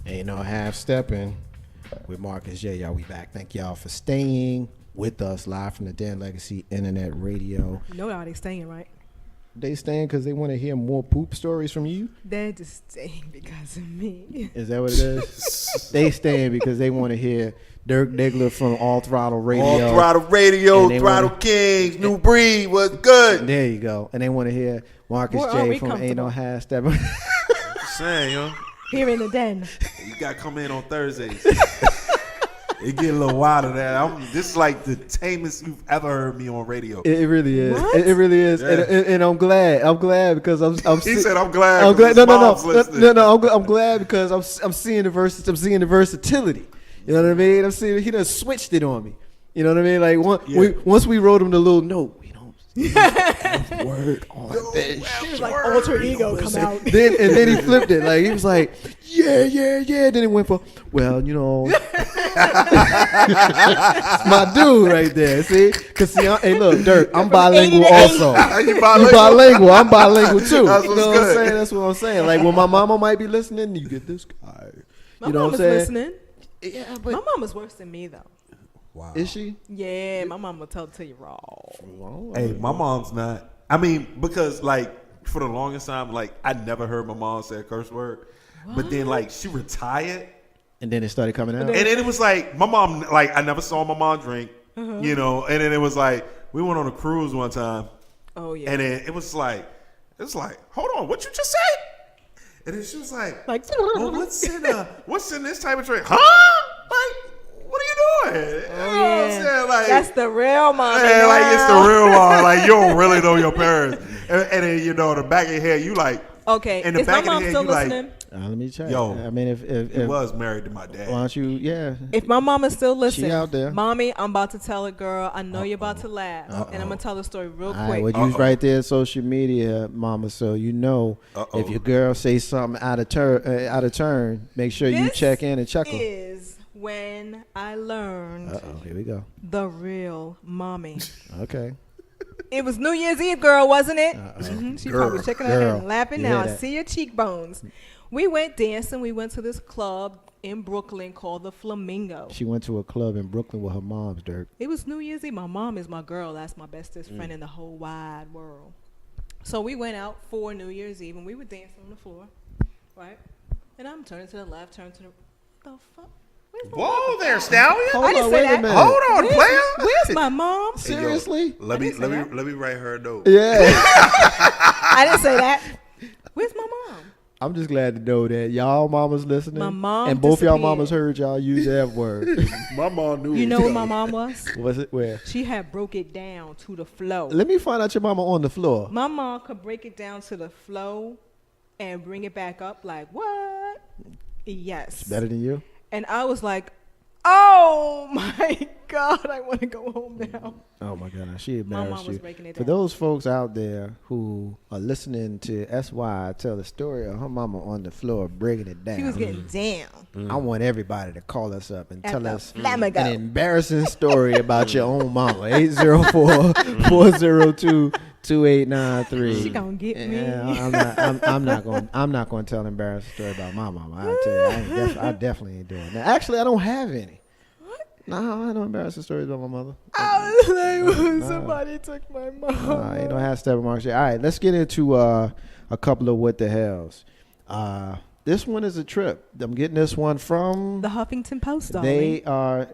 Ain't no half stepping with Marcus J. Y'all, we back. Thank y'all for staying with us live from the Dan Legacy Internet Radio. You know how they staying, right? They staying because they want to hear more poop stories from you? They're just staying because of me. Is that what it is? They staying because they want to hear Dirk Diggler from All Throttle Radio. All Throttle Radio, Throttle Kings, New Breed, what's good? There you go. And they want to hear Marcus J. from Ain't No Half Stepping. Just saying, yo. Here in the den. You got to come in on Thursdays. It get a little wilder there. This is like the tamest you've ever heard me on radio. It really is. What? It really is. Yeah. And I'm glad. I'm glad because I'm He said, "I'm glad." I'm glad. No. I'm glad because I'm seeing the the versatility. You know what I mean? I'm seeing he done switched it on me. You know what I mean? Like once we wrote him the little note. Word on this. He was like alter ego come out. Then he flipped it. Like he was like, yeah. Then it went for, well, you know, it's my dude right there. See, cause hey, look, Dirk, I'm bilingual also. You bilingual. I'm bilingual too. That's you know what I'm saying? That's what I'm saying. Like when my mama might be listening, you get this guy. My you know mama's what I'm saying? listening. Yeah, but My mama's worse than me though. Wow. is she? Yeah, my mama will tell it to you raw. Hey, my mom's not. I mean, because like for the longest time, like I never heard my mom say a curse word. But then like she retired. And then it started coming out. And then it was like my mom, like I never saw my mom drink, you know. And then it was like we went on a cruise one time. Oh yeah. And then it was like, hold on, what you just said? And then she was like, well, what's in this type of drink? Huh? Like, what are you doing? Oh, You know what I'm yeah. saying? Like, That's the real mama. yeah, like it's the real one. Like you don't really know your parents. And then you know, in the back of your head, you like. Okay, In the is my back of the mom head, still you like, listening? Let me check. Yo, I mean, if He was married to my dad. why don't you? Yeah. If my mama's still listening, out there. Mommy, I'm about to tell it, girl. I know you're about to laugh, and I'm gonna tell the story real All right, quick. well, use right there, social media, mama, so you know if your girl say something out of turn, make sure you This check in and chuckle. is when I learned Here we go. the real mommy. Okay. It was New Year's Eve, girl, wasn't it? She probably shaking her head Girl. and laughing You now. hear I that? see your cheekbones. We went dancing. We went to this club in Brooklyn called the Flamingo. She went to a club in Brooklyn with her mom's, Dirk. It was New Year's Eve. My mom is my girl. That's my bestest friend in the whole wide world. So we went out for New Year's Eve, and we were dancing on the floor, right? And I'm turning to the left, turning to the fuck? Where's my Whoa there, Stallion. Hold I didn't on, say wait a that. minute. Hold on, player. Where's my mom? Hey, yo, Seriously? let me I didn't say that. let me write her a note. Yeah. I didn't say that. Where's my mom? I'm just glad to know that y'all mamas listening. My mom and both y'all disappeared. mamas heard y'all use that word. My mom knew. You know where my mom was? Was it where? She had broke it down to the flow. Let me find out your mama on the floor. My mom could break it down to the flow and bring it back up like, what? Yes. Better than you? And I was like, oh my God, I want to go home now. Oh my God, she My embarrassed mom was you. breaking it For down. those folks out there who are listening to SY tell the story of her mama on the floor breaking it down, She was getting down. I want everybody to call us up and At tell the us Flamingo. an embarrassing story about your own mama. 804-402-2893. She gonna get me. Yeah, I'm not going to tell an embarrassing story about my mama. I tell you, I definitely ain't doing that. Actually, I don't have any. No, I have no embarrassing stories about my mother. I was like, when somebody took my mom. Ain't no half step mark shit. All right, let's get into a couple of what the hells. This one is a trip. I'm getting this one from The Huffington Post, darling. They are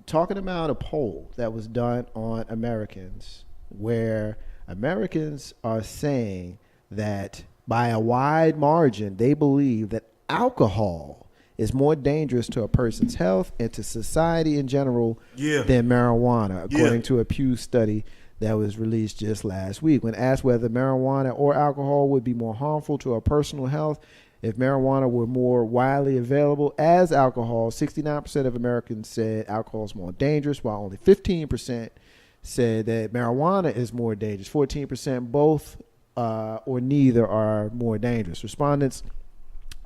talking about a poll that was done on Americans, where Americans are saying that by a wide margin, they believe that alcohol is more dangerous to a person's health and to society in general than marijuana, according to a Pew study that was released just last week. When asked whether marijuana or alcohol would be more harmful to our personal health if marijuana were more widely available as alcohol, 69% of Americans said alcohol is more dangerous, while only 15% said that marijuana is more dangerous. 14% both or neither are more dangerous. Respondents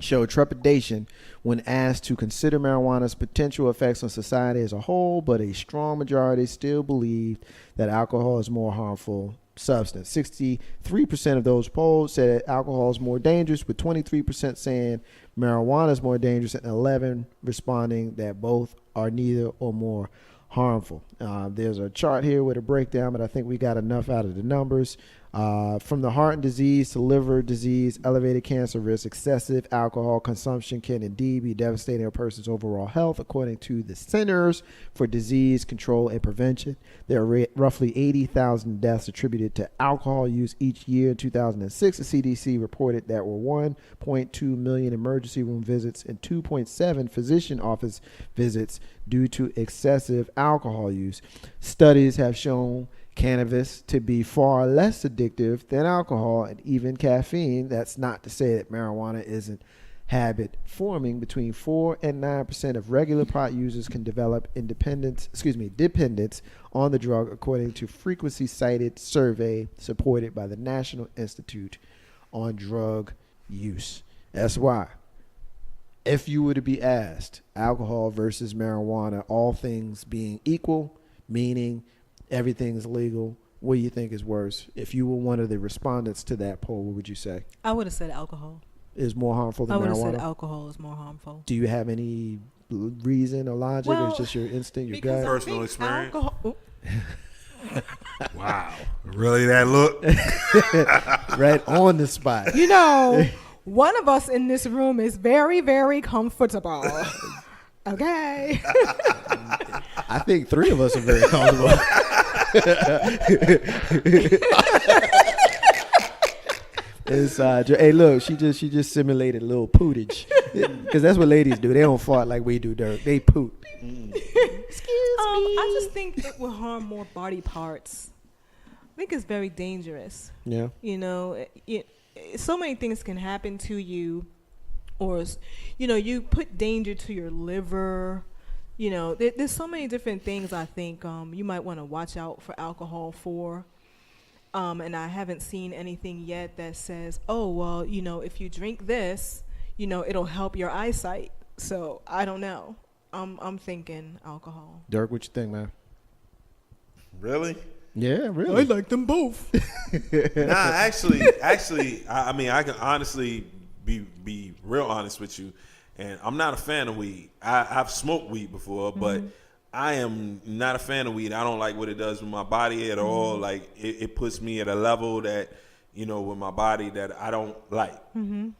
showed trepidation when asked to consider marijuana's potential effects on society as a whole, but a strong majority still believed that alcohol is more harmful substance. 63% of those polled said alcohol is more dangerous, with 23% saying marijuana is more dangerous, and 11 responding that both are neither or more harmful. There's a chart here with a breakdown, but I think we got enough out of the numbers. From the heart and disease to liver disease, elevated cancer risk, excessive alcohol consumption can indeed be devastating a person's overall health, according to the Centers for Disease Control and Prevention. There are roughly 80,000 deaths attributed to alcohol use each year. In 2006, the CDC reported there were 1.2 million emergency room visits and 2.7 physician office visits due to excessive alcohol use. Studies have shown cannabis to be far less addictive than alcohol and even caffeine. That's not to say that marijuana isn't habit forming. Between 4 and 9% of regular pot users can develop dependence on the drug, according to frequency cited survey supported by the National Institute on Drug Use. That's why, if you were to be asked alcohol versus marijuana, all things being equal, meaning everything's legal, what do you think is worse? If you were one of the respondents to that poll, what would you say? I would have said alcohol is more harmful than marijuana? I would have said alcohol is more harmful. Do you have any reason or logic, or it's just your instinct, your gut? Personal experience? Alcohol. Wow. Really, that look? Right on the spot. You know, one of us in this room is very, very comfortable. Okay. I think 3 of us are very comfortable. Hey, look, she just simulated a little pootage, because that's what ladies do. They don't fart like we do, Dirk. They poot. Excuse me. I just think it will harm more body parts. I think it's very dangerous. Yeah. You know, so many things can happen to you, or you put danger to your liver. You know, there's so many different things I think you might want to watch out for alcohol for. And I haven't seen anything yet that says, oh, well, if you drink this, it'll help your eyesight. So I don't know. I'm thinking alcohol. Dirk, what you think, man? Really? Yeah, really. I like them both. Nah, actually, I mean, I can honestly be real honest with you. And I'm not a fan of weed. I've smoked weed before, but I am not a fan of weed. I don't like what it does with my body at all. Like, it puts me at a level that, with my body that I don't like. Mm-hmm.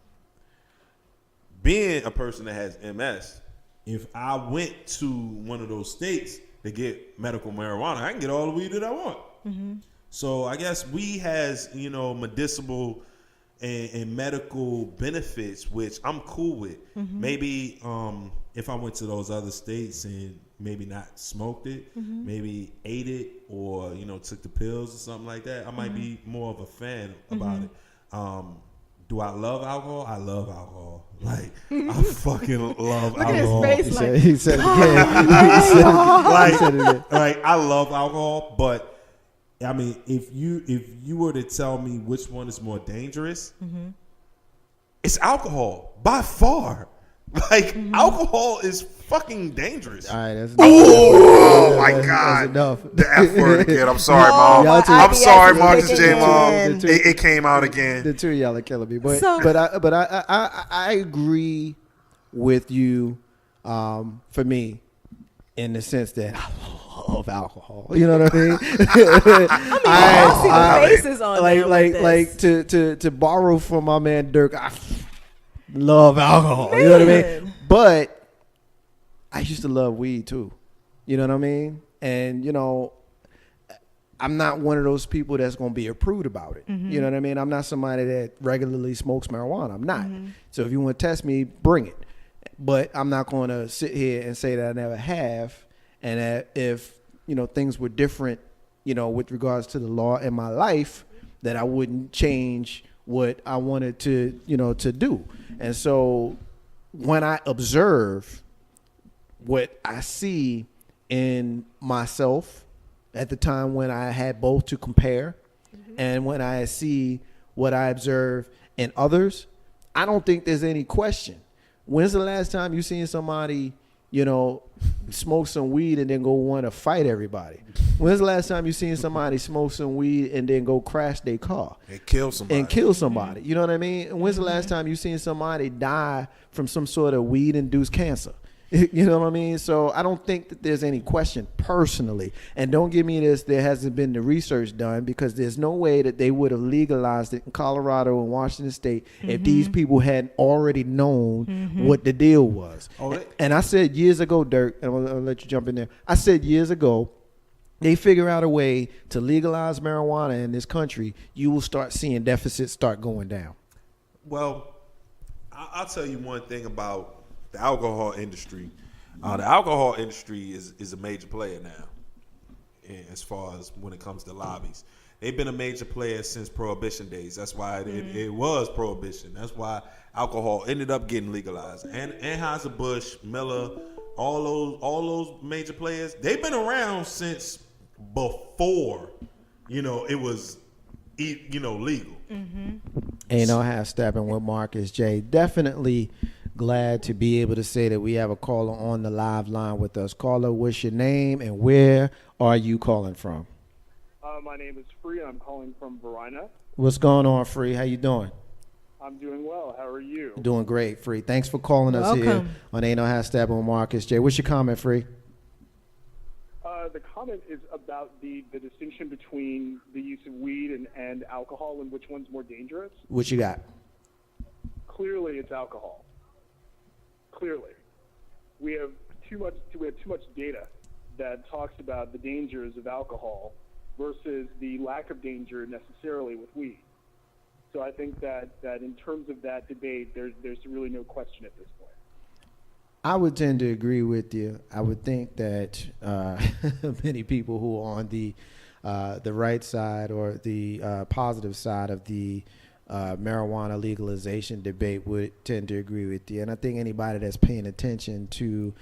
Being a person that has MS, if I went to one of those states to get medical marijuana, I can get all the weed that I want. Mm-hmm. So I guess weed has, medicinal and medical benefits, which I'm cool with. Mm-hmm. Maybe if I went to those other states and maybe not smoked it, maybe ate it, or took the pills or something like that, I might be more of a fan about it. Do I love alcohol? I love alcohol. Like, I fucking love alcohol. Look at his face. He said it again. Like, I love alcohol, but I mean, if you were to tell me which one is more dangerous, it's alcohol by far. Like, alcohol is fucking dangerous. All right, that's enough. Oh my God, that's enough. The F word again. I'm sorry, Mom. I'm sorry, Marcus J. Mom. It came out again. The two of y'all are killing me, but I agree with you. For me, in the sense that I love alcohol. You know what I mean? I see the faces on like to borrow from my man Dirk. I love alcohol. Man. You know what I mean? But I used to love weed too. You know what I mean? And I'm not one of those people that's going to be a prude about it. Mm-hmm. You know what I mean? I'm not somebody that regularly smokes marijuana. I'm not. Mm-hmm. So if you want to test me, bring it. But I'm not going to sit here and say that I never have, and that if things were different, with regards to the law in my life, that I wouldn't change what I wanted to do. And so when I observe what I see in myself at the time when I had both to compare, and when I see what I observe in others, I don't think there's any question. When's the last time you seen somebody, smoke some weed and then go want to fight everybody. When's the last time you seen somebody smoke some weed and then go crash their car and kill somebody? You know what I mean? And when's the last time you seen somebody die from some sort of weed-induced cancer? You know what I mean? So I don't think that there's any question personally. And don't give me this, there hasn't been the research done, because there's no way that they would have legalized it in Colorado and Washington State if these people hadn't already known what the deal was. And I said years ago, Dirk, and I'll let you jump in there. I said years ago, they figure out a way to legalize marijuana in this country, you will start seeing deficits start going down. Well, I'll tell you one thing about the alcohol industry. The alcohol industry is a major player now, as far as when it comes to lobbies. They've been a major player since Prohibition days. That's why it was Prohibition. That's why alcohol ended up getting legalized. And Anheuser-Busch, Miller, all those major players, they've been around since before, it was, legal. Ain't no half stepping with Marcus J. Definitely glad to be able to say that we have a caller on the live line with us. Caller, what's your name and where are you calling from? My name is Free. I'm calling from Verina. What's going on, Free? How you doing? I'm doing well. How are you? Doing great, Free. Thanks for calling us here on Ain't No Half Stepping with Marcus J. What's your comment, Free? The comment is about the distinction between the use of weed and alcohol and which one's more dangerous. What you got? Clearly, it's alcohol. Clearly, we have too much data that talks about the dangers of alcohol versus the lack of danger necessarily with weed. So I think that in terms of that debate, there's really no question at this point. I would tend to agree with you. I would think that many people who are on the right side or the positive side of the marijuana legalization debate would tend to agree with you. And I think anybody that's paying attention to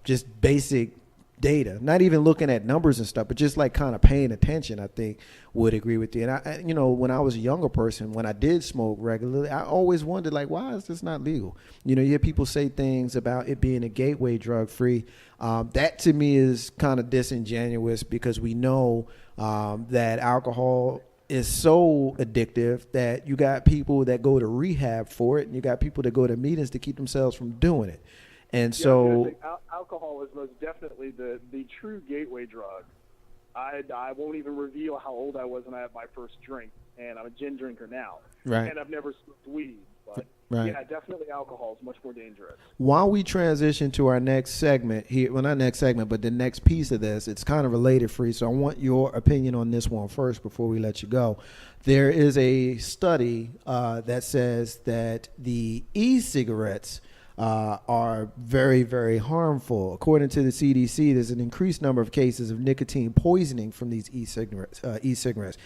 just basic data, not even looking at numbers and stuff, but just like kind of paying attention, I think would agree with you. And I when I was a younger person, when I did smoke regularly, I always wondered, like, why is this not legal? You hear people say things about it being a gateway drug free. That to me is kind of disingenuous, because we know that alcohol is so addictive that you got people that go to rehab for it, and you got people that go to meetings to keep themselves from doing it. And so alcohol is most definitely the true gateway drug. I won't even reveal how old I was when I had my first drink, and I'm a gin drinker now. Right. And I've never smoked weed. But right. Yeah, definitely alcohol is much more dangerous. While we transition to our next segment here, well, not next segment, but the next piece of this, it's kind of related, Free, so I want your opinion on this one first before we let you go. There is a study that says that the e-cigarettes are very, very harmful. According to the CDC, there's an increased number of cases of nicotine poisoning from these e-cigarettes.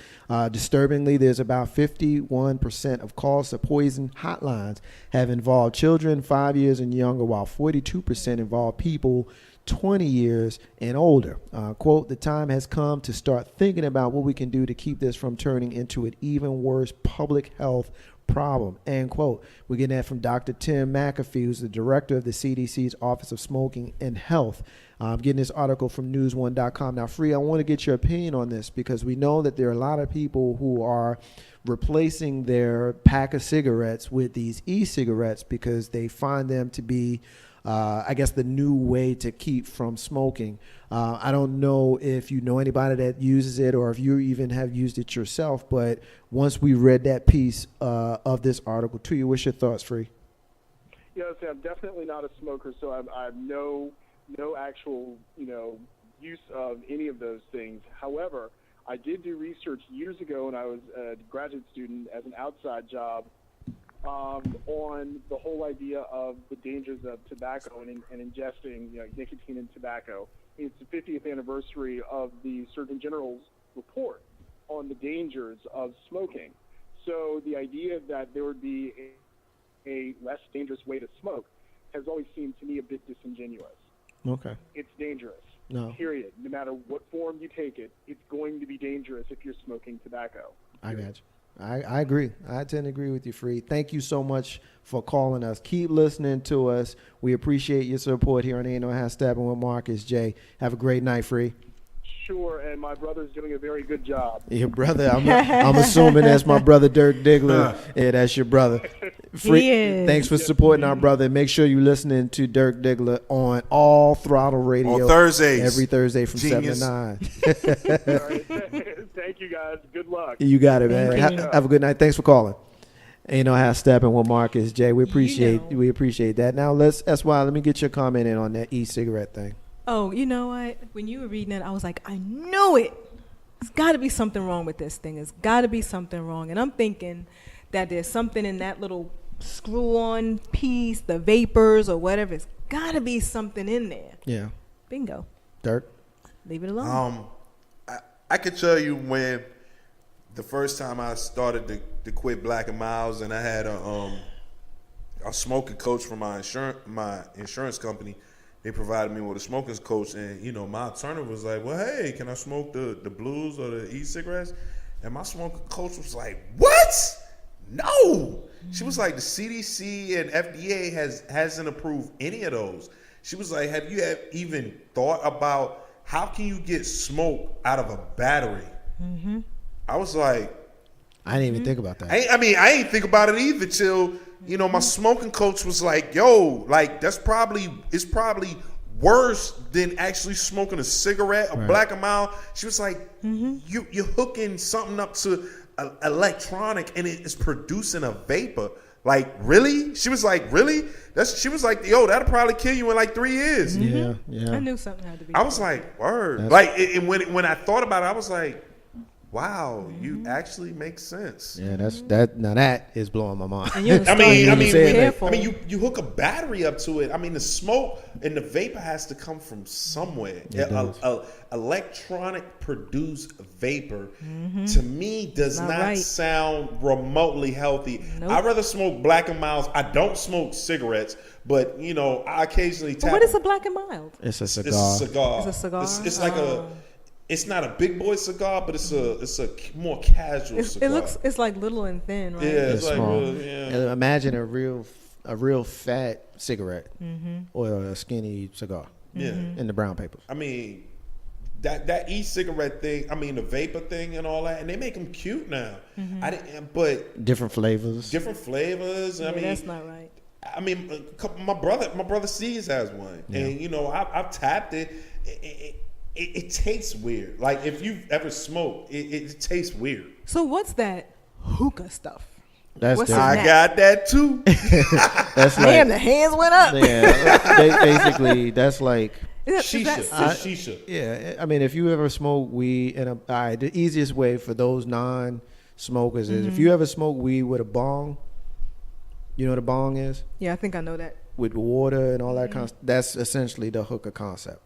Disturbingly, there's about 51% of calls to poison hotlines have involved children 5 years and younger, while 42% involve people 20 years and older. Quote, the time has come to start thinking about what we can do to keep this from turning into an even worse public health problem, end quote. We're getting that from Dr. Tim McAfee, who's the director of the CDC's Office of Smoking and Health. I'm getting this article from newsone.com. Now, Free, I want to get your opinion on this, because we know that there are a lot of people who are replacing their pack of cigarettes with these e-cigarettes because they find them to be I guess the new way to keep from smoking. I don't know if you know anybody that uses it or if you even have used it yourself, but once we read that piece of this article to you, what's your thoughts, Free? Yeah, I'm definitely not a smoker, so I have no actual use of any of those things. However, I did do research years ago when I was a graduate student as an outside job on the whole idea of the dangers of tobacco and ingesting nicotine and tobacco. It's the 50th anniversary of the Surgeon General's report on the dangers of smoking. So the idea that there would be a less dangerous way to smoke has always seemed to me a bit disingenuous. Okay. It's dangerous. No. Period. No matter what form you take it, it's going to be dangerous if you're smoking tobacco. I got you. I agree. I tend to agree with you, Free. Thank you so much for calling us. Keep listening to us. We appreciate your support here on Ain't No Half Steppin' with Marcus J. Have a great night, Free. Sure, and my brother's doing a very good job. Your brother, I'm assuming that's my brother Dirk Diggler. Yeah, that's your brother. Free, He is. thanks for supporting our brother. Make sure you're listening to Dirk Diggler on All Throttle Radio On Thursdays. every Thursday from Genius. 7 to 9. All right. Thank you, guys. Good luck. You got it, man. Thank you. Have a good night. Thanks for calling. Ain't No Half Steppin' with Marcus J. We appreciate know. we appreciate that. Now that's why let me get your comment in on that e-cigarette thing. Oh, you know what? When you were reading it, I was like, I knew it. There's got to be something wrong with this thing. There's got to be something wrong. And I'm thinking that there's something in that little screw-on piece, the vapors or whatever. It's got to be something in there. Yeah. Bingo. Dirk. Leave it alone. I could tell you when the first time I started to quit Black and Miles, and I had a smoking coach from my insurance company. They provided me with a smoking coach, and you know my alternative was like, well, hey, can I smoke the blues or the e-cigarettes? And my smoking coach was like, what? No. She was like, the CDC and FDA hasn't approved any of those. She was like, have you even thought about how can you get smoke out of a battery? Mm-hmm. I was like, I didn't even think about that. I ain't think about it either till, you know, my smoking coach was like, yo, like it's probably worse than actually smoking a cigarette, a Black and Mild. She was like, you're hooking something up to electronic and it is producing a vapor. Like, really? She was like, really? She was like, yo, that'll probably kill you in like 3 years. Yeah. I knew something had to be I was like, word. And when I thought about it, I was like, wow, you actually make sense. Yeah, now that is blowing my mind. And you I mean, careful. you hook a battery up to it. I mean, the smoke and the vapor has to come from somewhere. Electronic produced vapor to me does not sound remotely healthy. Nope. I'd rather smoke Black and Milds. I don't smoke cigarettes, but you know, I occasionally tap. What is a Black and Mild? It's a cigar. It's a cigar. It's a cigar? It's like it's not a big boy cigar, but it's a more casual cigar. It's like little and thin, right? Yeah, it's like small. and Imagine a real fat cigarette or a skinny cigar. Yeah. In the brown papers. I mean, that e-cigarette thing. I mean, the vapor thing and all that, and they make them cute now. I didn't, but Different flavors. I mean, that's not right. I mean, my brother C's has one, and you know, I've tapped it. It tastes weird. Like if you've ever smoked, it tastes weird. So what's that hookah stuff? That's What's different. I got that too. That's Damn, like, the hands went up. yeah. Basically, that's like. Shisha. It's shisha. Yeah, I mean, if you ever smoke weed, the easiest way for those non-smokers is if you ever smoke weed with a bong. You know what a bong is? Yeah, I think I know that. With water and all that kind of, that's essentially the hookah concept.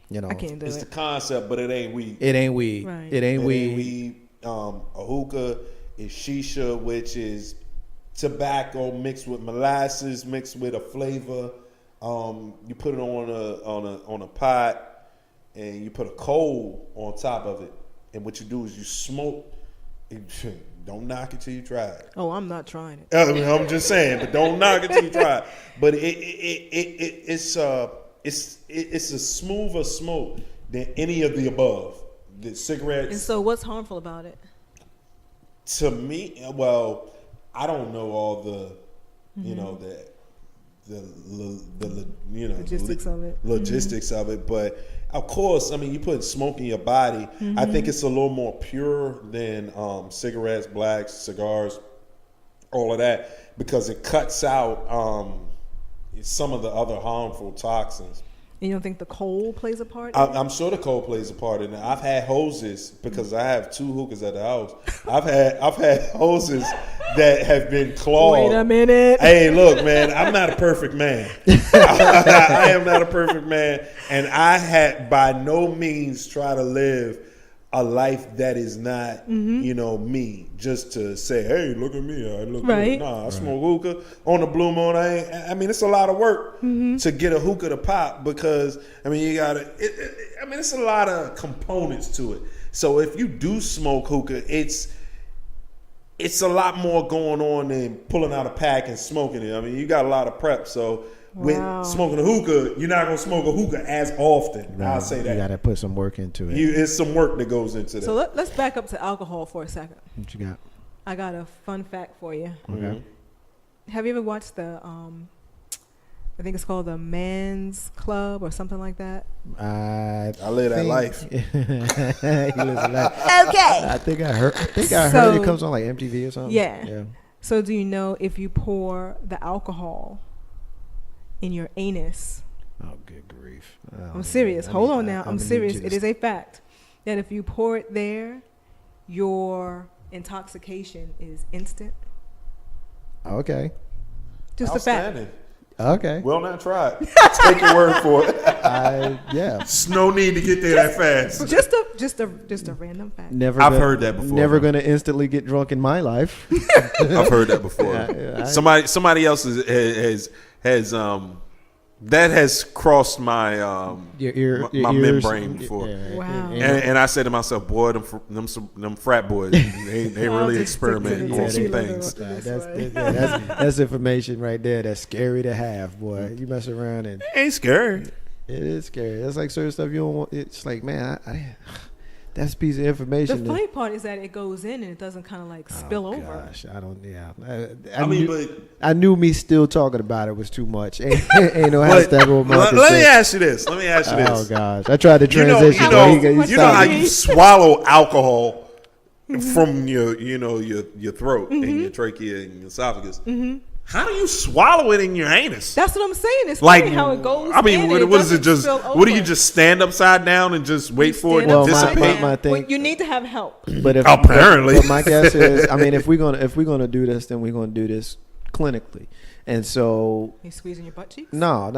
You know, I can't do It's it. the concept, but it ain't weed. it ain't weed. Right. It ain't It weed. ain't weed. A hookah is shisha, which is tobacco mixed with molasses, mixed with a flavor. You put it on a pot, and you put a coal on top of it. And what you do is you smoke. Don't knock it till you try it. Oh, I'm not trying it. I mean, I'm just saying, but don't knock it till you try it. But it's a smoother smoke than any of the above. The cigarettes. And so what's harmful about it? To me, well, I don't know all the, you know, the Logistics of it. logistics of it, but of course, I mean, you put smoke in your body. I think it's a little more pure than cigarettes, blacks, cigars, all of that, because it cuts out some of the other harmful toxins. And you don't think the coal plays a part? I'm sure the coal plays a part in it. I've had hoses because I have 2 hookahs at the house. I've had hoses that have been clawed. Wait a minute. Hey, look, man, I'm not a perfect man. I am not a perfect man, and I had by no means try to live a life that is not, you know, me. Just to say, hey, look at me, I look Right. good. Nah, I smoke hookah on the Blue Moon. I mean, it's a lot of work to get a hookah to pop because, I mean, you gotta. It's a lot of components to it. So if you do smoke hookah, it's a lot more going on than pulling out a pack and smoking it. I mean, you got a lot of prep. So with smoking a hookah, you're not going to smoke a hookah as often. No, I'll say that. You got to put some work into it. It's some work that goes into that. So let's back up to alcohol for a second. What you got? I got a fun fact for you. Okay. Have you ever watched the I think it's called the Men's Club or something like that? I live that life. He lives a life. Okay. I think I heard it comes on like MTV or something. Yeah. So do you know if you pour the alcohol in your anus? Oh, good grief. I'm serious. Hold on now. I'm serious. It is a fact that if you pour it there, your intoxication is instant. Okay. Just a fact. Okay. Well, not tried. Take your word for it. Yeah. There's no need to get there that fast. Just a random fact. I've heard that before. Never going to instantly get drunk in my life. I've heard that before. Somebody else has that has crossed my my membrane before. Wow. And I said to myself, boy, them frat boys, they really experiment on some things. That's information right there. That's scary to have, boy. You mess around and it ain't scary. It is scary. That's like certain stuff you don't want. It's like, man, that's a piece of information. The funny part is that it goes in and it doesn't kind of like spill over. Gosh, I don't. Yeah, I knew me still talking about it was too much. Ain't no hashtag. Let me ask you this. Oh gosh, I tried to transition. You know how you swallow alcohol from your throat and your trachea and your esophagus. Mm-hmm. How do you swallow it in your anus? That's what I'm saying. It's like how it goes. I mean, what is it? Just what do you just stand upside down and just wait for it to dissipate? My thing, well, you need to have help. But apparently, but my guess is, I mean, if we're gonna do this, then we're gonna do this clinically. And so, you squeezing your butt cheeks? No.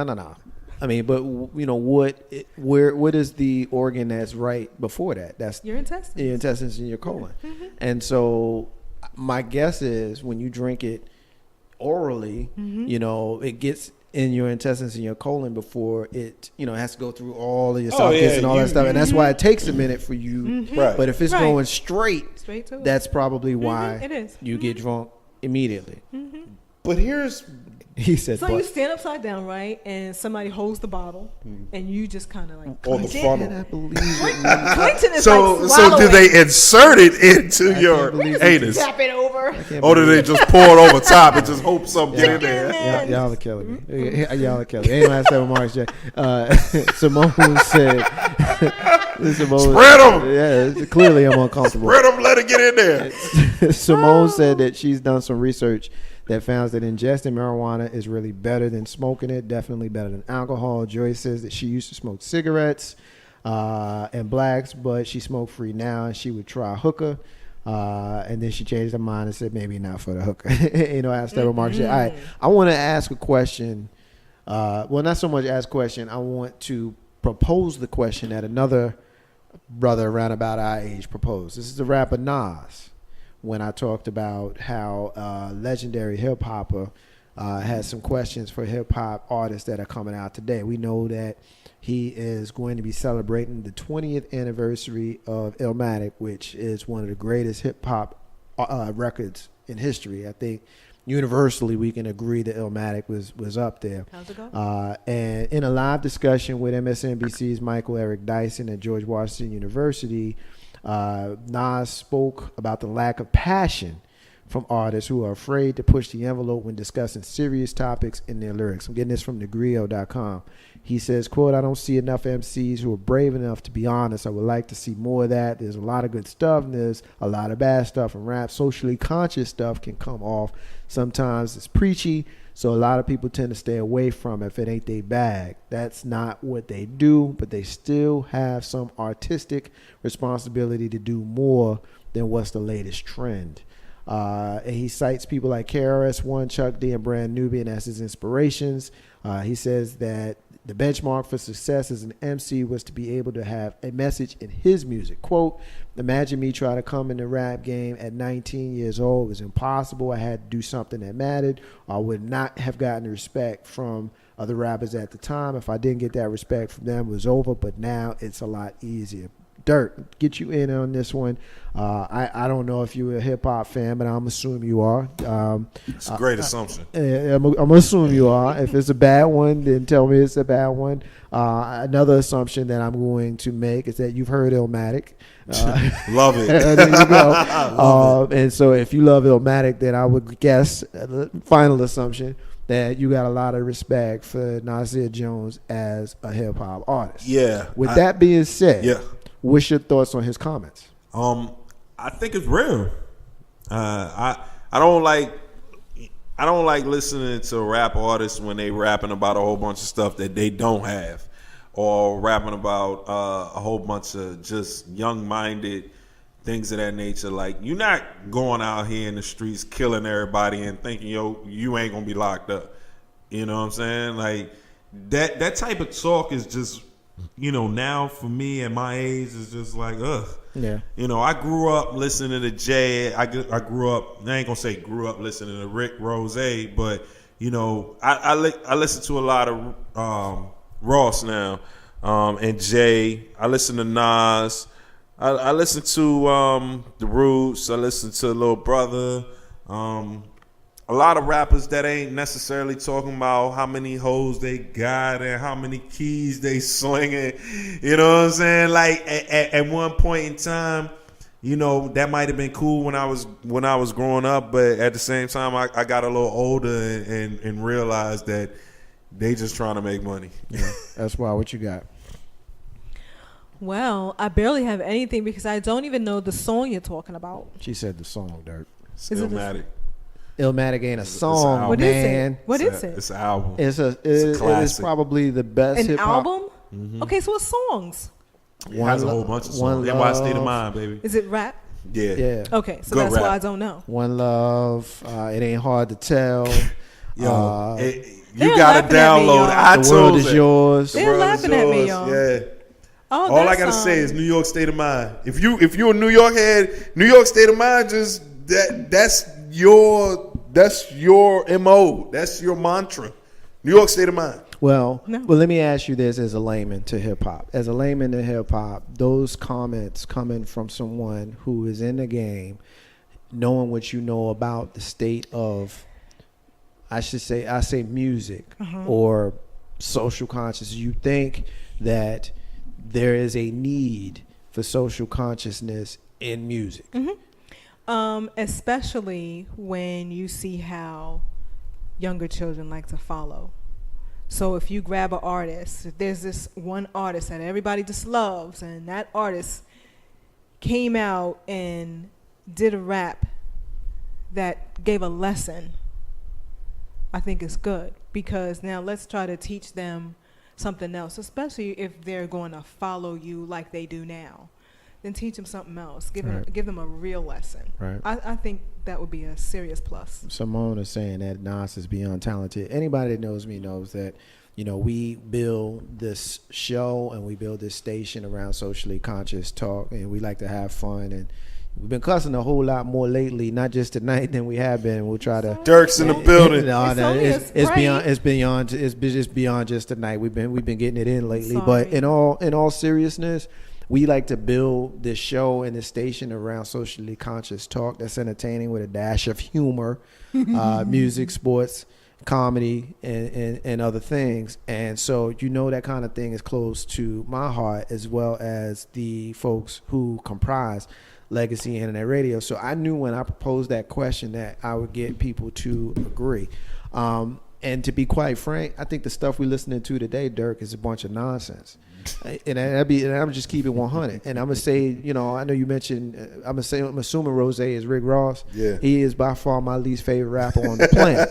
I mean, but what is the organ that's right before that? That's your intestines. Your intestines and your colon. Mm-hmm. And so, my guess is when you drink it orally, it gets in your intestines and your colon before it, has to go through all of your esophagus and all that stuff. And that's why it takes a minute for you. Mm-hmm. Right. But if it's going straight to it, that's probably why it is. You get drunk immediately. Mm-hmm. But he said, so you stand upside down, right? And somebody holds the bottle and you just kind of like on the funnel. I believe it. Clinton is so do they insert it into your anus? Tap it over. Or do they just pour it over top and just hope something get in there? Y'all are killing me. Y'all are killing me. Ain't no seven marks yet. Simone said. Spread them. Yeah, clearly I'm uncomfortable. Spread them. Let it get in there. Simone said that she's done some research that found that ingesting marijuana is really better than smoking it, definitely better than alcohol. Joy says that she used to smoke cigarettes and blacks, but she smoke free now and she would try hookah. And then she changed her mind and said maybe not for the hookah. As Steppin remarks. All right, I want to ask a question. Well, not so much ask a question. I want to propose the question that another brother around about our age proposed. This is the rapper Nas. When I talked about how legendary hip hopper has some questions for hip hop artists that are coming out today. We know that he is going to be celebrating the 20th anniversary of Illmatic, which is one of the greatest hip hop records in history. I think universally we can agree that Illmatic was up there. How's it go? And in a live discussion with MSNBC's Michael Eric Dyson at George Washington University, Nas spoke about the lack of passion from artists who are afraid to push the envelope when discussing serious topics in their lyrics. I'm getting this from thegrio.com. He says, quote, "I don't see enough MCs who are brave enough to be honest. I would like to see more of that. There's a lot of good stuff and there's a lot of bad stuff. And rap, socially conscious stuff can come off. Sometimes it's preachy, so a lot of people tend to stay away from it if it ain't their bag. That's not what they do, but they still have some artistic responsibility to do more than what's the latest trend." And he cites people like KRS-One, Chuck D, and Brand Nubian as his inspirations. He says that the benchmark for success as an MC was to be able to have a message in his music. Quote, "Imagine me trying to come in the rap game at 19 years old. It was impossible. I had to do something that mattered. I would not have gotten the respect from other rappers at the time. If I didn't get that respect from them, it was over. But now it's a lot easier." Dirk, get you in on this one. I don't know if you're a hip hop fan, but I'm assuming you are. It's a great assumption. I'm gonna assume you are. If it's a bad one, then tell me it's a bad one. Another assumption that I'm going to make is that you've heard Illmatic. Love it. There you go. And so if you love Illmatic, then I would guess, final assumption, that you got a lot of respect for Nasir Jones as a hip hop artist. Yeah. With that being said, yeah. What's your thoughts on his comments? I think it's real. I don't like listening to rap artists when they rapping about a whole bunch of stuff that they don't have, or rapping about a whole bunch of just young-minded things of that nature. Like, you're not going out here in the streets killing everybody and thinking, you ain't gonna be locked up. You know what I'm saying? Like, that type of talk is just, now for me at my age is just like, ugh. Yeah. I grew up listening to Jay. I grew up, I ain't gonna say grew up listening to Rick Rose, but I listen to a lot of Ross now, and Jay. I listen to Nas. I listen to The Roots. I listen to Lil Brother. A lot of rappers that ain't necessarily talking about how many hoes they got and how many keys they slinging. You know what I'm saying? Like at one point in time, that might have been cool when I was growing up, but at the same time, I got a little older and realized that they just trying to make money. Yeah, that's why. What you got? Well, I barely have anything because I don't even know the song you're talking about. She said the song, Dirk. Illmatic. Illmatic ain't a song, what man. Is it? What is it? It's an album. It's a it's probably the best An hip hop album? Mm-hmm. Okay, so what songs? It has a whole bunch of songs. NY State of Mind, baby. Is it rap? Yeah. Yeah. Okay, so Good that's rap. why I don't know. One Love. It ain't hard to tell. You They're gotta laughing at me, download y'all. it. The world is yours. They're World is laughing at me, yours. y'all. Yeah. Oh, All I gotta say is New York State of Mind. If you're a New York head, New York State of Mind, just that's your MO. That's your mantra. New York State of Mind. Well, No. let me ask you this as a layman to hip hop. As a layman to hip hop, those comments coming from someone who is in the game, knowing what you know about the state of, I say music or social consciousness, you think that there is a need for social consciousness in music. Especially when you see how younger children like to follow. So if you grab an artist, if there's this one artist that everybody just loves, and that artist came out and did a rap that gave a lesson, I think it's good, because now let's try to teach them something else, especially if they're going to follow you like they do now. Then teach them something else. Give them a real lesson. Right. I think that would be a serious plus. Simone is saying that Nas is beyond talented. Anybody that knows me knows that, we build this show and we build this station around socially conscious talk, and we like to have fun. And we've been cussing a whole lot more lately, not just tonight than we have been. We'll try to. Dirk's in the building. It's beyond just tonight. We've been getting it in lately. Sorry. But in all seriousness, we like to build this show and this station around socially conscious talk that's entertaining with a dash of humor, music, sports, comedy, and other things. And so that kind of thing is close to my heart, as well as the folks who comprise Legacy Internet Radio. So I knew when I proposed that question that I would get people to agree. And to be quite frank, I think the stuff we're listening to today, Dirk, is a bunch of nonsense. And I'm just keep it 100. And I'm gonna say, I know you mentioned. I'm assuming Rose is Rick Ross. Yeah, he is by far my least favorite rapper on the planet.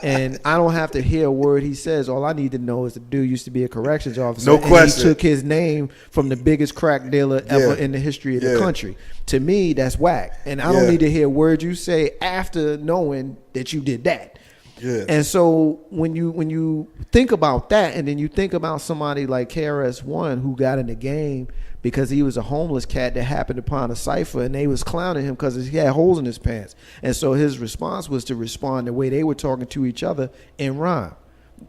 And I don't have to hear a word he says. All I need to know is the dude used to be a corrections officer. No question. And he took his name from the biggest crack dealer ever in the history of the country. To me, that's whack. And I don't need to hear a word you say after knowing that you did that. Yeah. And so when you think about that, and then you think about somebody like KRS-One who got in the game because he was a homeless cat that happened upon a cipher, and they was clowning him because he had holes in his pants. And so his response was to respond the way they were talking to each other in rhyme.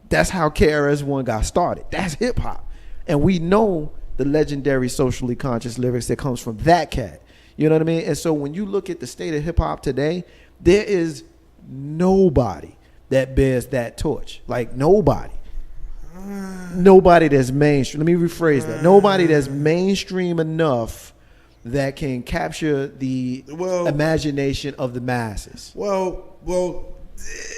That's how KRS-One got started. That's hip hop. And we know the legendary socially conscious lyrics that comes from that cat. You know what I mean? And so when you look at the state of hip hop today, there is nobody that bears that torch. Like nobody. Nobody that's mainstream. Let me rephrase that. Nobody that's mainstream enough that can capture the imagination of the masses. Well,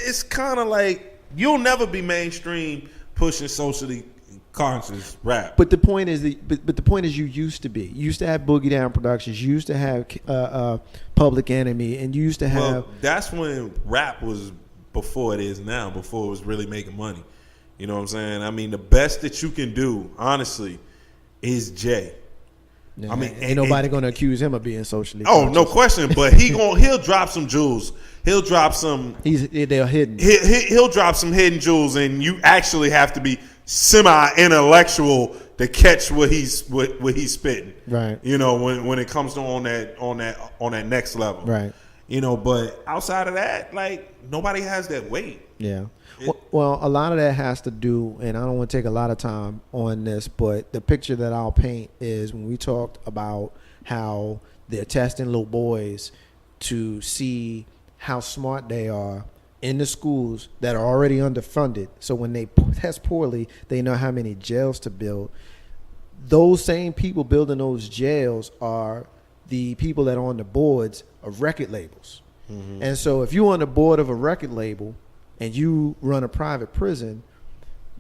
it's kind of like you'll never be mainstream pushing socially conscious rap. But the point is, the point is, you used to be. You used to have Boogie Down Productions. You used to have Public Enemy, and you used to have. Well, that's when rap was before it is now. Before it was really making money. You know what I'm saying? I mean, the best that you can do, honestly, is Jay. Yeah, I mean, ain't nobody gonna accuse him of being socially. Oh, conscious. no question. But he'll drop some jewels. He'll drop some. They're hidden. He'll drop some hidden jewels, and you actually have to be semi-intellectual to catch what he's spitting. Right. You know, when it comes to on that next level. Right. You know, but outside of that, like nobody has that weight. Yeah. Well, a lot of that has to do, and I don't want to take a lot of time on this, but the picture that I'll paint is when we talked about how they're testing little boys to see how smart they are in the schools that are already underfunded. So when they test poorly, they know how many jails to build. Those same people building those jails are the people that are on the boards of record labels. Mm-hmm. And so if you're on the board of a record label and you run a private prison,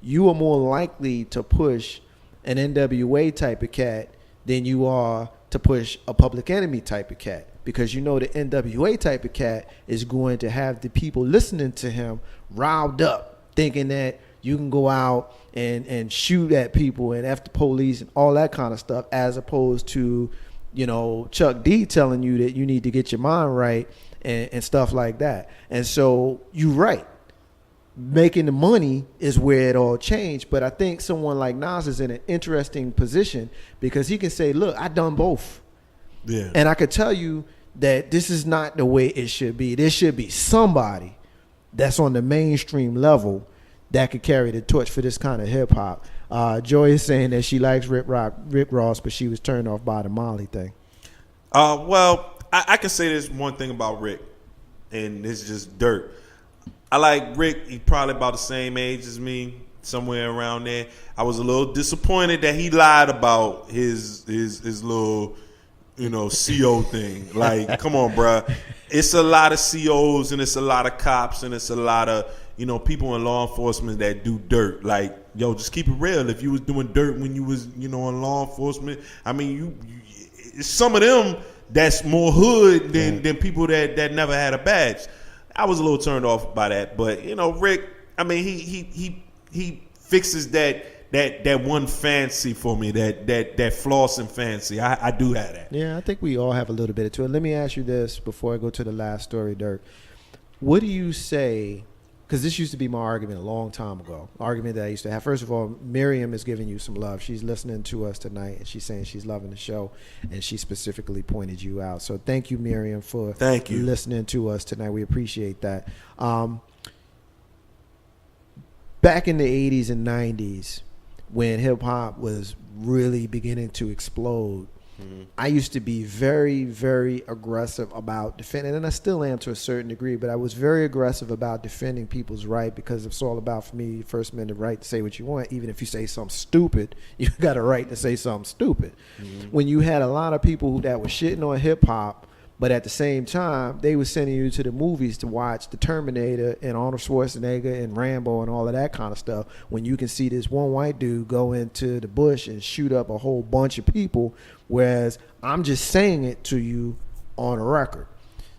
you are more likely to push an NWA type of cat than you are to push a Public Enemy type of cat, because you know the NWA type of cat is going to have the people listening to him riled up, thinking that you can go out and shoot at people and F the police and all that kind of stuff, as opposed to, you know, Chuck D telling you that you need to get your mind right and stuff like that. And so you're right. Making the money is where it all changed. But I think someone like Nas is in an interesting position because he can say, look, I done both. Yeah. And I could tell you that this is not the way it should be. There should be somebody that's on the mainstream level that could carry the torch for this kind of hip hop. Joy is saying that she likes Rick Ross, but she was turned off by the Molly thing. Well, I can say this one thing about Rick, and it's just dirt. I like Rick. He's probably about the same age as me, somewhere around there. I was a little disappointed that he lied about his little, you know, CO thing. Like, come on, bruh. It's a lot of COs and it's a lot of cops and it's a lot of, you know, people in law enforcement that do dirt. Like, yo, just keep it real. If you was doing dirt when you was, you know, in law enforcement, I mean, you some of them that's more hood than people that never had a badge. I was a little turned off by that, but you know, Rick, I mean, he fixes that one fancy for me, that flossing fancy. I do have that. Yeah, I think we all have a little bit of it. Let me ask you this before I go to the last story, Dirk. What do you say? Because this used to be my argument a long time ago. Argument that I used to have. First of all, Miriam is giving you some love. She's listening to us tonight, and she's saying she's loving the show, and she specifically pointed you out. So thank you, Miriam, for listening to us tonight. We appreciate that. Back in the 80s and 90s, when hip-hop was really beginning to explode, I used to be very, very aggressive about defending, and I still am to a certain degree, but I was very aggressive about defending people's right, because it's all about, for me, First Amendment right to say what you want. Even if you say something stupid, you got a right to say something stupid. When you had a lot of people that were shitting on hip-hop, but at the same time, they were sending you to the movies to watch The Terminator and Arnold Schwarzenegger and Rambo and all of that kind of stuff, when you can see this one white dude go into the bush and shoot up a whole bunch of people, whereas I'm just saying it to you on a record.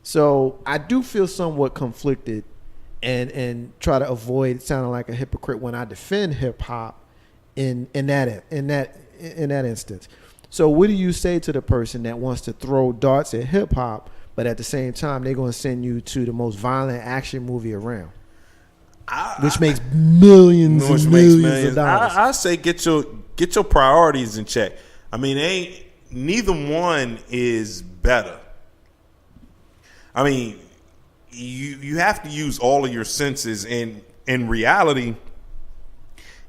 So I do feel somewhat conflicted and try to avoid sounding like a hypocrite when I defend hip-hop in that instance. So what do you say to the person that wants to throw darts at hip-hop, but at the same time they're going to send you to the most violent action movie around, which makes millions and millions of dollars? I say get your priorities in check. I mean, neither one is better. I mean, you have to use all of your senses, and in reality,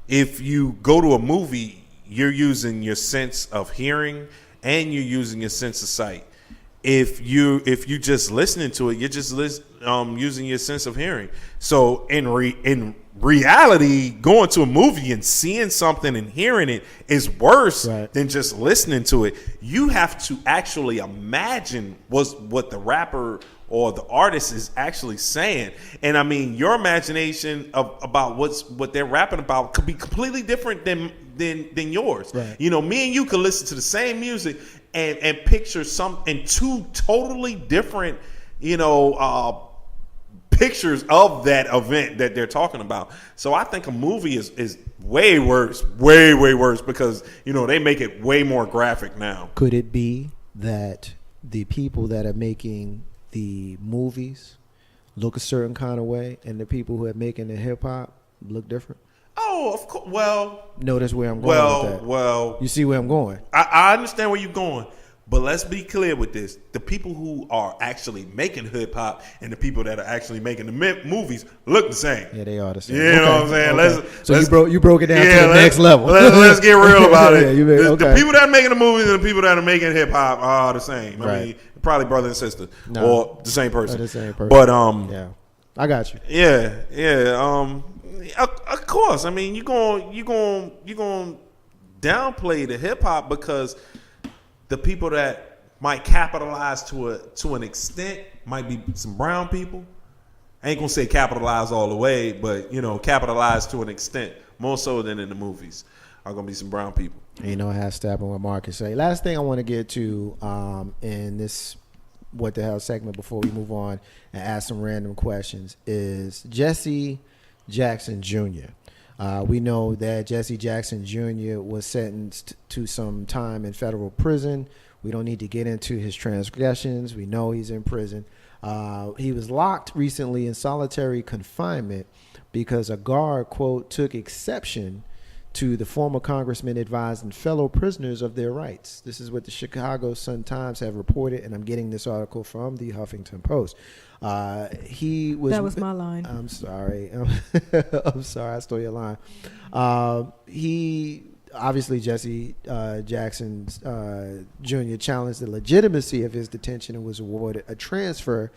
if you go to a movie, you're using your sense of hearing and you're using your sense of sight. If you just listening to it, you're just using your sense of hearing. So in reality, going to a movie and seeing something and hearing it is worse than just listening to it. You have to actually imagine what the rapper or the artist is actually saying. And I mean, your imagination about what they're rapping about could be completely different than yours. Right. You know, me and you could listen to the same music and picture two totally different, pictures of that event that they're talking about. So I think a movie is way worse, way worse, because, they make it way more graphic now. Could it be that the people that are making the movies look a certain kind of way and the people who are making the hip hop look different? Oh, of course. Well, notice where I'm going with that. Well, you see where I'm going. I understand where you're going, but let's be clear with this: the people who are actually making hip hop and the people that are actually making the movies look the same. Yeah, they are the same. You know what I'm saying? Okay. So you broke it down to the next level. Let's get real about it. The people that are making the movies and the people that are making hip hop are the same. I mean, probably brother and sister, or the same person. The same person. But yeah, I got you. Yeah. Of course. I mean, you going downplay the hip hop because the people that might capitalize to an extent might be some brown people. I ain't gonna say capitalize all the way, but capitalize to an extent, more so than in the movies, are gonna be some brown people. I have Steppin what Marcus say. Last thing I want to get to in this what the hell segment before we move on and ask some random questions is Jesse Jackson Jr. We know that Jesse Jackson Jr. was sentenced to some time in federal prison. We don't need to get into his transgressions. We know he's in prison. He was locked recently in solitary confinement because a guard, quote, took exception to the former congressman advising fellow prisoners of their rights. This is what the Chicago Sun-Times have reported, and I'm getting this article from the Huffington Post. That was my line. I'm sorry. I'm sorry. I stole your line. Obviously, Jesse Jackson Jr. challenged the legitimacy of his detention and was awarded a transfer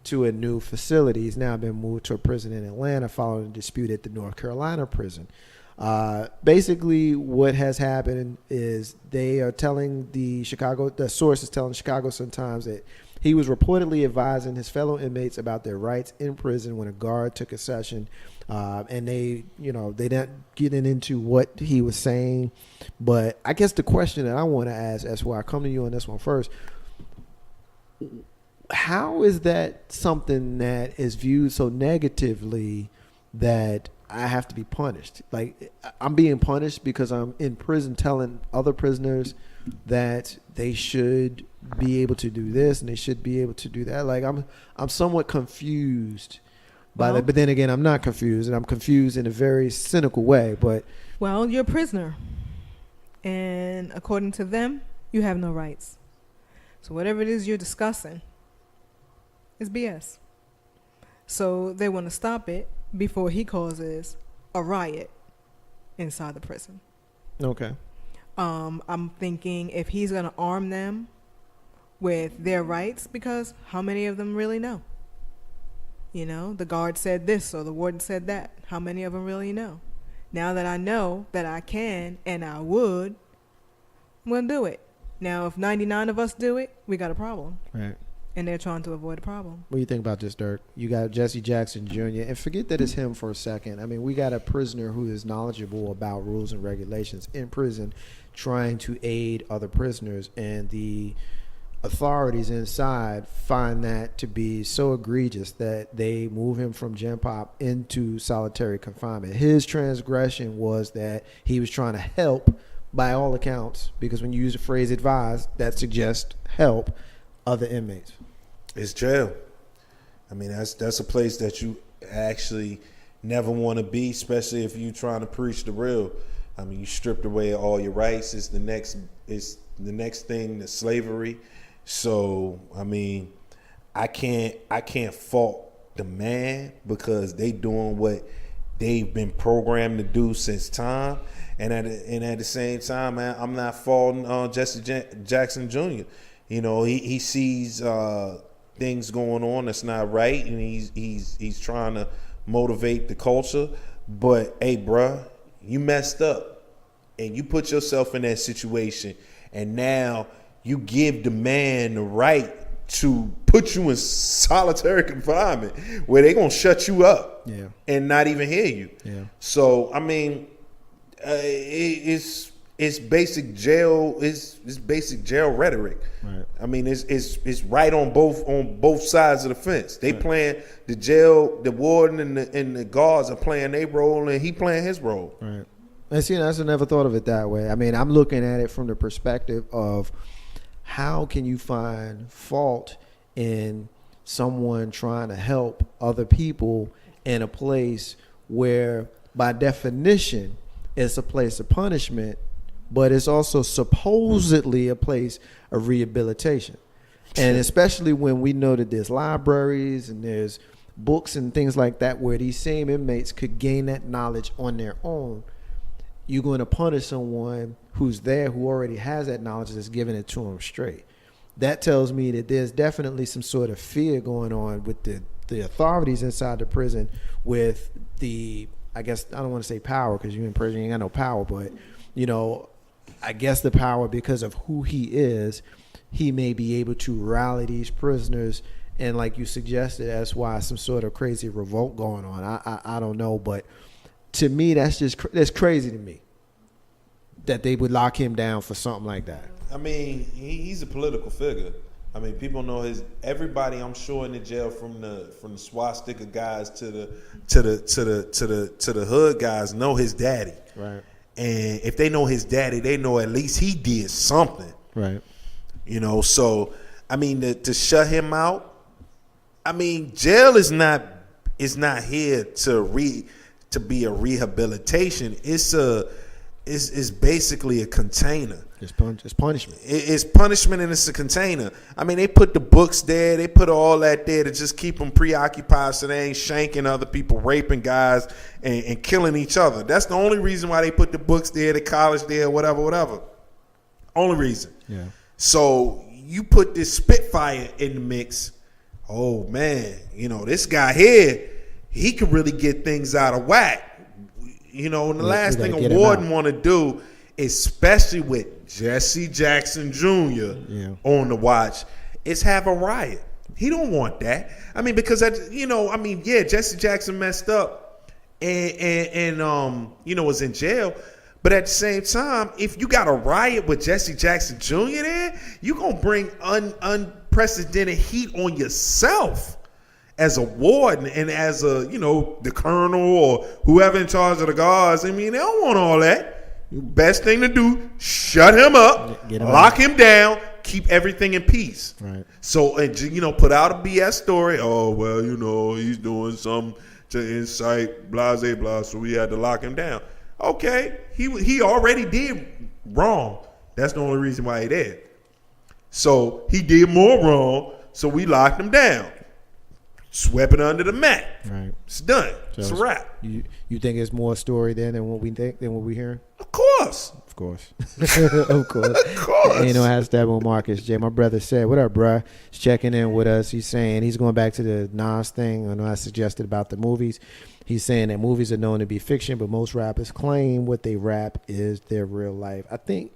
to a new facility. He's now been moved to a prison in Atlanta following a dispute at the North Carolina prison. Basically, what has happened is they are telling the source is telling Chicago Sun-Times that he was reportedly advising his fellow inmates about their rights in prison when a guard took a session, and they didn't get into what he was saying. But I guess the question that I want to ask, that's why I come to you on this one first. How is that something that is viewed so negatively that I have to be punished? Like, I'm being punished because I'm in prison telling other prisoners that they should be able to do this and they should be able to do that. Like, I'm somewhat confused by that. But then again, I'm not confused, and I'm confused in a very cynical way. But you're a prisoner, and according to them, you have no rights. So whatever it is you're discussing is BS. So they want to stop it before he causes a riot inside the prison. Okay. I'm thinking if he's going to arm them with their rights, because how many of them really know? The guard said this or the warden said that. How many of them really know? Now that I know that I can and I would, I'm going to do it. Now, if 99 of us do it, we got a problem. Right. And they're trying to avoid a problem. What do you think about this, Dirk? You got Jesse Jackson Jr. And forget that it's him for a second. I mean, we got a prisoner who is knowledgeable about rules and regulations in prison, trying to aid other prisoners. And the authorities inside find that to be so egregious that they move him from Gen Pop into solitary confinement. His transgression was that he was trying to help, by all accounts, because when you use the phrase advise, that suggests help other inmates. It's jail. I mean, that's a place that you actually never want to be, especially if you're trying to preach the real. I mean, you stripped away all your rights. It's the next thing, the slavery. So, I mean, I can't fault the man because they doing what they've been programmed to do since time. And at the same time, man, I'm not faulting Jesse Jackson Jr. You know, he sees things going on that's not right, and he's trying to motivate the culture. But hey, bruh, you messed up, and you put yourself in that situation, and now you give the man the right to put you in solitary confinement where they're gonna shut you up, and not even hear you. Yeah. So I mean, it's basic jail. It's basic jail rhetoric. Right. I mean, it's right on both sides of the fence. They playing the jail, the warden and the guards are playing their role, and he playing his role. Right. And see, I never thought of it that way. I mean, I'm looking at it from the perspective of how can you find fault in someone trying to help other people in a place where, by definition, it's a place of punishment, but it's also supposedly a place of rehabilitation. And especially when we know that there's libraries and there's books and things like that where these same inmates could gain that knowledge on their own, you're going to punish someone who's there who already has that knowledge that's giving it to them straight. That tells me that there's definitely some sort of fear going on with the authorities inside the prison with the, I guess, I don't want to say power because you're in prison, you ain't got no power, but, you know, I guess the power because of who he is, he may be able to rally these prisoners. And like you suggested, that's why some sort of crazy revolt going on. I don't know, but to me, that's crazy to me that they would lock him down for something like that. I mean, he's a political figure. I mean, people know everybody. I'm sure in the jail, from the swastika guys to the hood guys, know his daddy. Right. And if they know his daddy, they know at least he did something. Right. You know, so I mean, to shut him out. I mean, jail is not here to be a rehabilitation. It's basically a container. It's punishment. It's punishment, and it's a container. I mean, they put the books there. They put all that there to just keep them preoccupied so they ain't shanking other people, raping guys, and killing each other. That's the only reason why they put the books there, the college there, whatever. Only reason. Yeah. So you put this Spitfire in the mix. Oh, man. You know, this guy here, he could really get things out of whack. You know, and the last thing a warden want to do, especially with Jesse Jackson Jr. On the watch, is have a riot. He don't want that. I mean, because Jesse Jackson messed up and was in jail. But at the same time, if you got a riot with Jesse Jackson Jr. there, you're gonna bring unprecedented heat on yourself as a warden and as the colonel or whoever in charge of the guards. I mean, they don't want all that. Best thing to do, shut him up, lock him down, keep everything in peace. Right. So, put out a BS story. Oh, well, he's doing something to incite, blah, blah, blah, so we had to lock him down. Okay, he already did wrong. That's the only reason why he did. So he did more wrong, so we locked him down. Swept it under the mat. Right. It's done. So it's a wrap. You think it's more story than what we think, than what we hearing? Of course. Of course. Of course. Ain't no hashtag on Marcus J. My brother said, what up, bruh? He's checking in with us. He's saying he's going back to the Nas thing. I know I suggested about the movies. He's saying that movies are known to be fiction, but most rappers claim what they rap is their real life. I think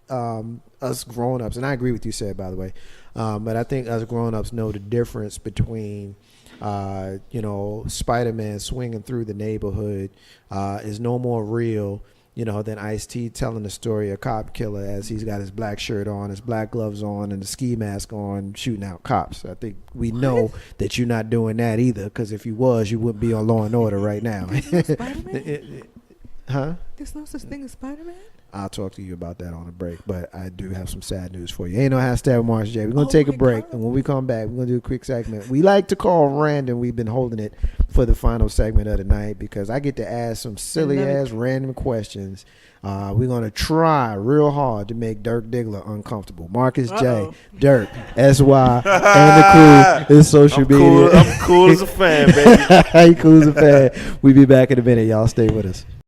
us grown-ups, and I agree with you, said, by the way, but I think us grown-ups know the difference between Spider-Man swinging through the neighborhood is no more real, than Ice-T telling the story of a cop killer as he's got his black shirt on, his black gloves on, and the ski mask on, shooting out cops. I think we know that you're not doing that either, because if you was, you wouldn't be on Law and Order right now. Huh? There's no such thing as Spider-Man? I'll talk to you about that on a break, but I do have some sad news for you. Ain't no hashtag March J. We're going to take a break, and when we come back, we're going to do a quick segment. We like to call random. We've been holding it for the final segment of the night because I get to ask some silly-ass random questions. We're going to try real hard to make Dirk Diggler uncomfortable. Marcus J, Dirk, SY, and the crew is social media. I'm cool as a fan, baby. He cool as a fan. We be back in a minute. Y'all stay with us.